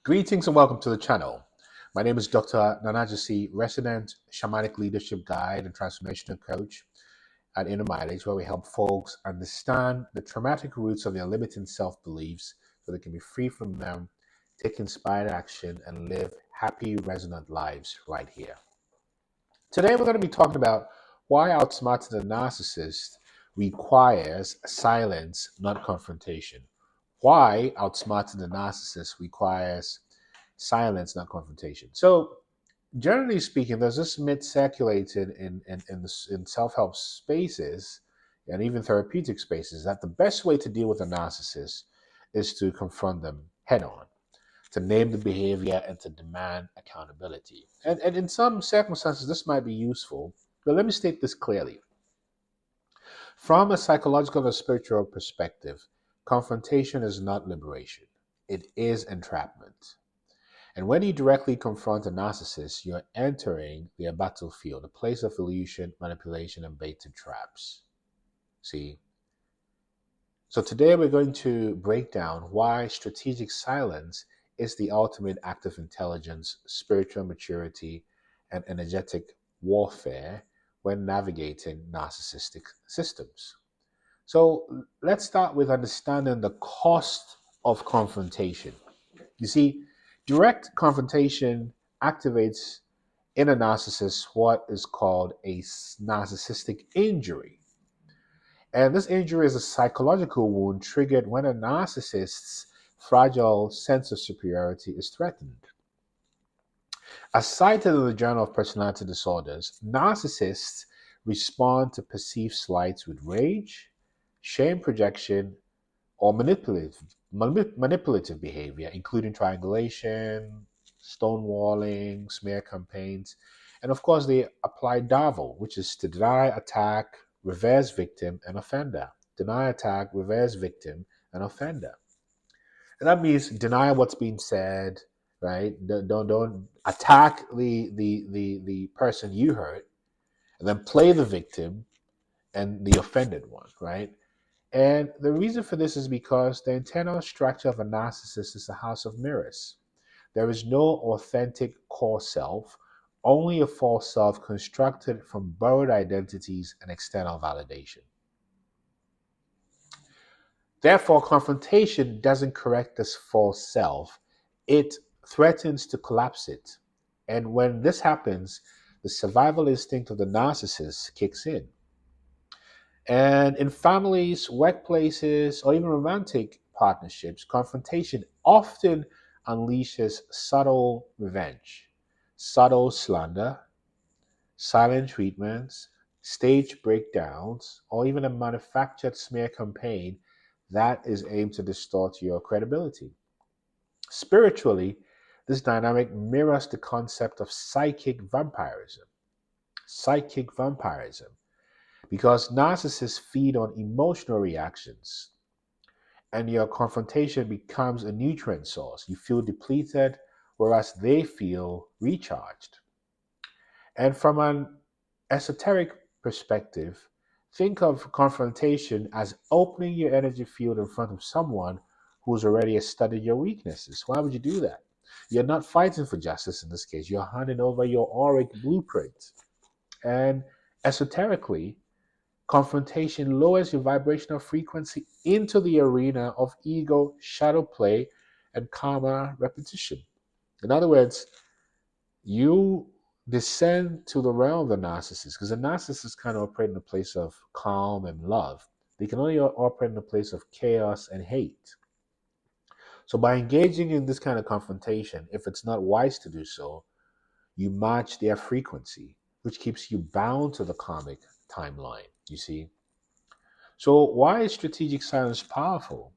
Greetings and welcome to the channel. My name is Dr. Nana Gyesie, resident shamanic leadership guide and transformational coach at Inner Mileage, where we help folks understand the traumatic roots of their limiting self-beliefs so they can be free from them, take inspired action, and live happy, resonant lives right here. Today, we're going to be talking about why outsmarting the narcissist requires silence, not confrontation. Why outsmarting the narcissist requires silence, not confrontation. So, generally speaking, there's this myth circulated in self-help spaces and even therapeutic spaces that the best way to deal with a narcissist is to confront them head on, to name the behavior, and to demand accountability. And in some circumstances, this might be useful, but let me state this clearly. From a psychological or spiritual perspective, confrontation is not liberation. It is entrapment. And when you directly confront a narcissist, you're entering their battlefield, a place of illusion, manipulation, and baited traps. See? So today we're going to break down why strategic silence is the ultimate act of intelligence, spiritual maturity, and energetic warfare when navigating narcissistic systems. So let's start with understanding the cost of confrontation. You see, direct confrontation activates in a narcissist what is called a narcissistic injury. And this injury is a psychological wound triggered when a narcissist's fragile sense of superiority is threatened. As cited in the Journal of Personality Disorders, narcissists respond to perceived slights with rage, shame projection, or manipulative behavior, including triangulation, stonewalling, smear campaigns, and of course they apply DAVO, which is to deny, attack, reverse victim, and offender. Deny, attack, reverse victim, and offender. And that means deny what's being said, right? Don't attack the person you hurt, and then play the victim and the offended one, right? And the reason for this is because the internal structure of a narcissist is a house of mirrors. There is no authentic core self, only a false self constructed from borrowed identities and external validation. Therefore, confrontation doesn't correct this false self, it threatens to collapse it. And when this happens, the survival instinct of the narcissist kicks in. And in families, workplaces, or even romantic partnerships, confrontation often unleashes subtle revenge, subtle slander, silent treatments, stage breakdowns, or even a manufactured smear campaign that is aimed to distort your credibility. Spiritually, this dynamic mirrors the concept of psychic vampirism. Psychic vampirism. Because narcissists feed on emotional reactions, and your confrontation becomes a nutrient source. You feel depleted, whereas they feel recharged. And from an esoteric perspective, think of confrontation as opening your energy field in front of someone who's already studied your weaknesses. Why would you do that? You're not fighting for justice in this case. You're handing over your auric blueprint. And esoterically, confrontation lowers your vibrational frequency into the arena of ego, shadow play, and karma repetition. In other words, you descend to the realm of the narcissist, because the narcissist kind of operate in a place of calm and love. They can only operate in a place of chaos and hate. So by engaging in this kind of confrontation, if it's not wise to do so, you match their frequency, which keeps you bound to the karmic timeline, you see. So why is strategic silence powerful?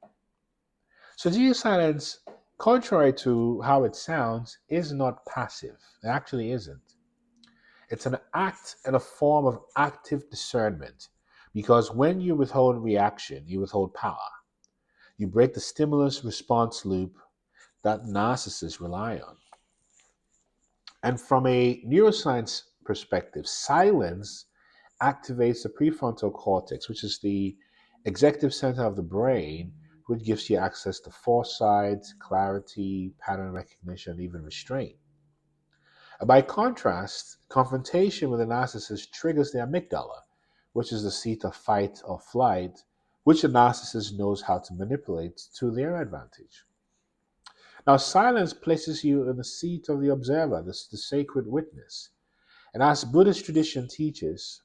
Strategic silence, contrary to how it sounds, is not passive. It actually isn't. It's an act and a form of active discernment, because when you withhold reaction, you withhold power. You break the stimulus response loop that narcissists rely on. And from a neuroscience perspective, silence activates the prefrontal cortex, which is the executive center of the brain which gives you access to foresight, clarity, pattern recognition, even restraint. By contrast, confrontation with a narcissist triggers the amygdala, which is the seat of fight or flight, which the narcissist knows how to manipulate to their advantage. Now, silence places you in the seat of the observer, the sacred witness. And as Buddhist tradition teaches,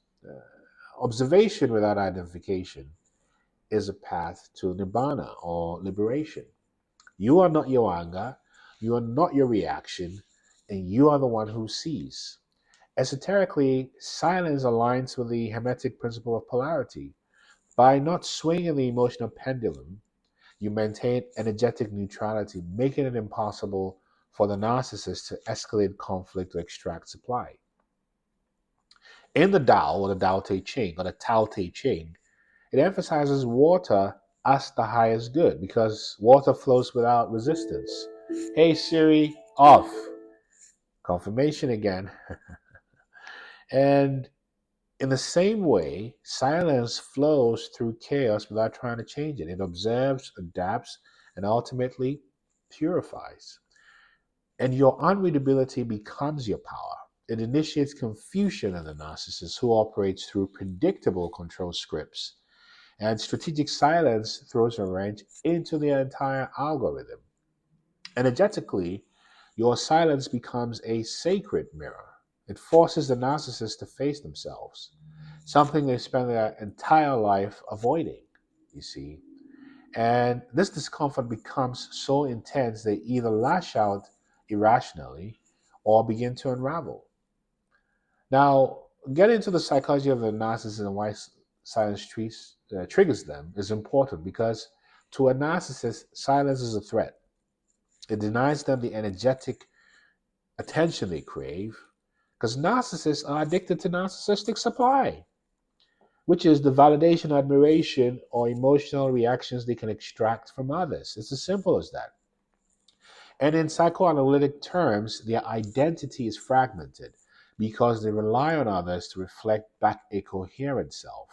observation without identification is a path to nibbana or liberation. You are not your anger, you are not your reaction, and you are the one who sees. Esoterically, silence aligns with the Hermetic principle of polarity. By not swinging the emotional pendulum, you maintain energetic neutrality, making it impossible for the narcissist to escalate conflict or extract supply. In the Tao, or the Tao Te Ching, or the Tao Te Ching, it emphasizes water as the highest good because water flows without resistance. Hey Siri, off. Confirmation again. And in the same way, silence flows through chaos without trying to change it. It observes, adapts, and ultimately purifies. And your unreadability becomes your power. It initiates confusion in the narcissist who operates through predictable control scripts. And strategic silence throws a wrench into the entire algorithm. Energetically, your silence becomes a sacred mirror. It forces the narcissist to face themselves, something they spend their entire life avoiding, you see. And this discomfort becomes so intense they either lash out irrationally or begin to unravel. Now, getting into the psychology of the narcissist and why silence triggers them is important because to a narcissist, silence is a threat. It denies them the energetic attention they crave because narcissists are addicted to narcissistic supply, which is the validation, admiration, or emotional reactions they can extract from others. It's as simple as that. And in psychoanalytic terms, their identity is fragmented because they rely on others to reflect back a coherent self.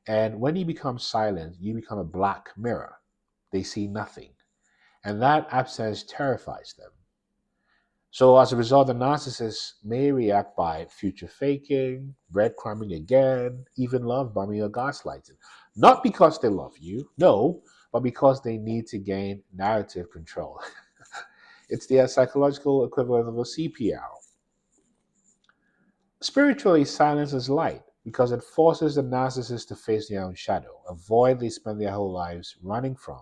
And when you become silent, you become a black mirror. They see nothing. And that absence terrifies them. So as a result, the narcissist may react by future faking, breadcrumbing again, even love bombing or gaslighting. Not because they love you, no, but because they need to gain narrative control. It's their psychological equivalent of a CPR. Spiritually, silence is light because it forces the narcissist to face their own shadow, a void they spend their whole lives running from.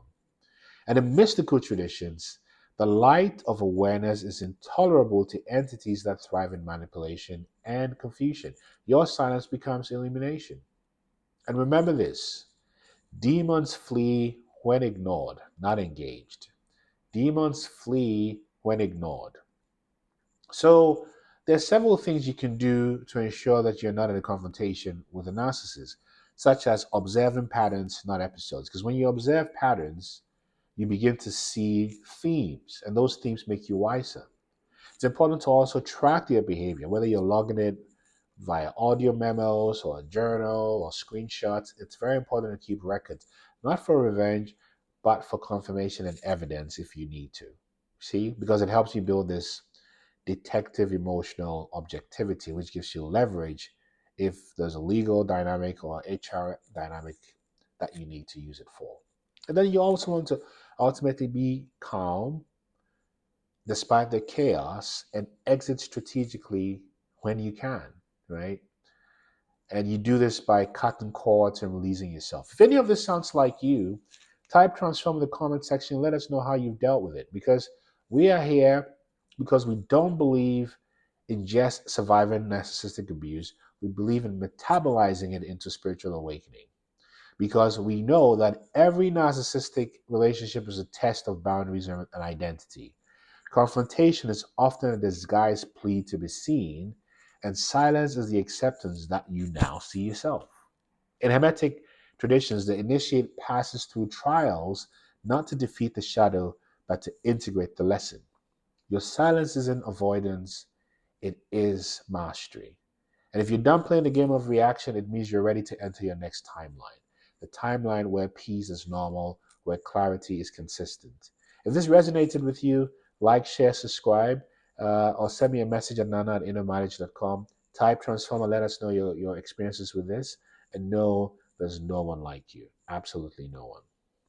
And in mystical traditions, the light of awareness is intolerable to entities that thrive in manipulation and confusion. Your silence becomes illumination. And remember this: demons flee when ignored, not engaged. Demons flee when ignored. So, there are several things you can do to ensure that you're not in a confrontation with a narcissist, such as observing patterns, not episodes. Because when you observe patterns, you begin to see themes, and those themes make you wiser. It's important to also track your behavior, whether you're logging it via audio memos or a journal or screenshots. It's very important to keep records, not for revenge, but for confirmation and evidence if you need to. See, because it helps you build this detective emotional objectivity, which gives you leverage if there's a legal dynamic or HR dynamic that you need to use it for. And then you also want to ultimately be calm despite the chaos and exit strategically when you can, right? And you do this by cutting cords and releasing yourself. If any of this sounds like you, type transform in the comment section. Let us know how you've dealt with it because we are here because we don't believe in just surviving narcissistic abuse. We believe in metabolizing it into spiritual awakening because we know that every narcissistic relationship is a test of boundaries and identity. Confrontation is often a disguised plea to be seen, and silence is the acceptance that you now see yourself. In Hermetic traditions, the initiate passes through trials not to defeat the shadow, but to integrate the lesson. Your silence isn't avoidance, it is mastery. And if you're done playing the game of reaction, it means you're ready to enter your next timeline. The timeline where peace is normal, where clarity is consistent. If this resonated with you, like, share, subscribe, or send me a message at nana@innermarriage.com. Type transformer, let us know your experiences with this, and know there's no one like you. Absolutely no one.